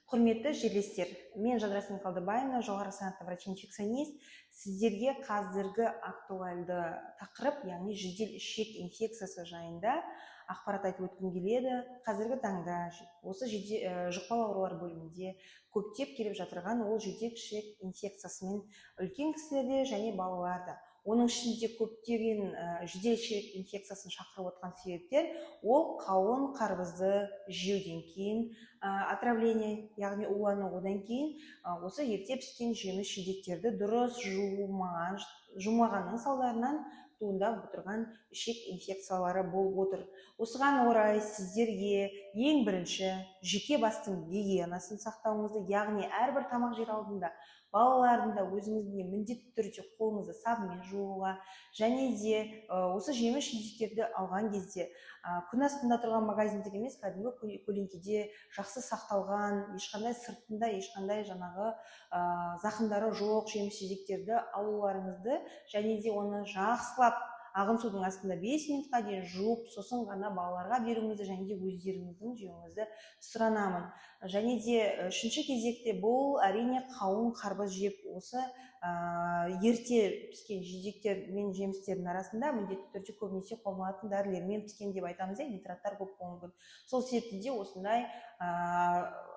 Құрметті жерлестер, мен Жадырасым Қалдыбаевна, жоғары санатты врач-инфекционист. Сіздерге қазіргі актуальды тақырып, яғни жедел ішек инфекциясы жайында ақпарат айтып өткім келеді. Қазіргі таңда осы жұқпалы аурулар бөлімінде көптеп келіп жатырған ол жедел ішек инфекциясымен үлкен кісілерде және балаларда. Оның ішінде көптеген жедел ішек инфекциясын шақырып отқан себептер ол қауын қарбызды жеуден кейін, отравление, яғни улану, одан кейін осы ерте піскен жеміс жидектерді дұрыс жумағанның салдарынан туындап отырған ішек инфекциялары болып отыр. Осыған орай сіздерге ең бірінші жеке бастың гигиенасын сақтауыңызды, яғни әрбір тамақ жер алдында балалардың да өзіңіздің міндетті түрде қолыңызды сабынмен жууға, және де осы жеміс жидектерді алған кезде күн астында тұрған магазинде емес, кәдімгі көлеңкеде жақсы сақталған, ешқандай сыртында ешқандай жаңағы зақымдары жоқ жеміс жидектерді алуларыңызды, және де оны жақсылап ағын судың астында 5 минутқа дейін жуып, сосын ғана балаларға беруіңізді және де өздеріңіздің жеуіңізді сұранамын. Және де үшінші кезекте бұл әрине қауын қарбыз жеп, осы ерте піскен жидектер мен жемістердің арасында міндетті түрде көбінесе қолданылатын дәрілермен піскен деп айтамыз, нитраттар көп болуы мүмкін. Сол себепті де осындай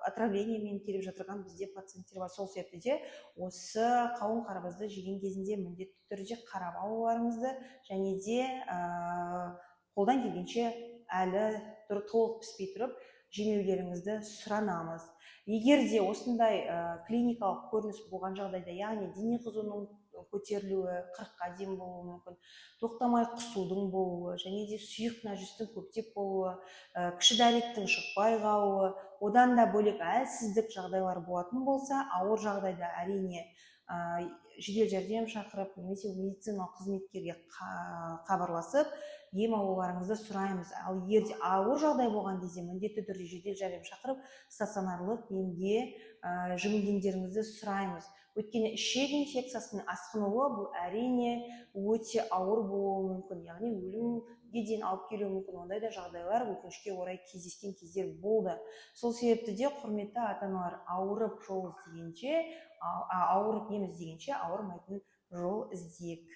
отравлениемен келіп жатырған бізде пациенттер бар. Сол себепті де осы қауын қарбызды жеген кезінде міндетті түрде қарап алуларыңызды, және де қолдан келгенше әлі толық піспей тұрып жемеулеріңізді сұранамыз. Егер де осындай клиникалық көрініс болған жағдайда, яғни дене қызуының көтерілуі 40-қа дейін болуы мүмкін, тоқтамай құсудың болуы, және де сұйық нәжістің көптеп болуы, кіші дәреттің шықпай қалуы, одан да бөлек әлсіздік жағдайлар болатын болса, ауыр жағдайда әрине жедел жәрдем шақырып, немесе медициналық қызметкерге хабарласып, ем алуларыңызды сұраймыз. Ал егер ауыр жағдай болған кезде міндетті түрде жедел жәрдем шақырып, стационарлық емге жүгінгендеріңізді сұраймыз. Өйткені ішек инфекциясының асқынуы бұл әрине өте ауыр болуы мүмкін, яғни өлімге дейін алып келуі мүмкін. Ондай да жағдайлар өкінішке орай кездескен кездер болды. Сол себепті де құрметті ата-аналар, ауырып ем іздегенше ауырмайтын жол іздейік.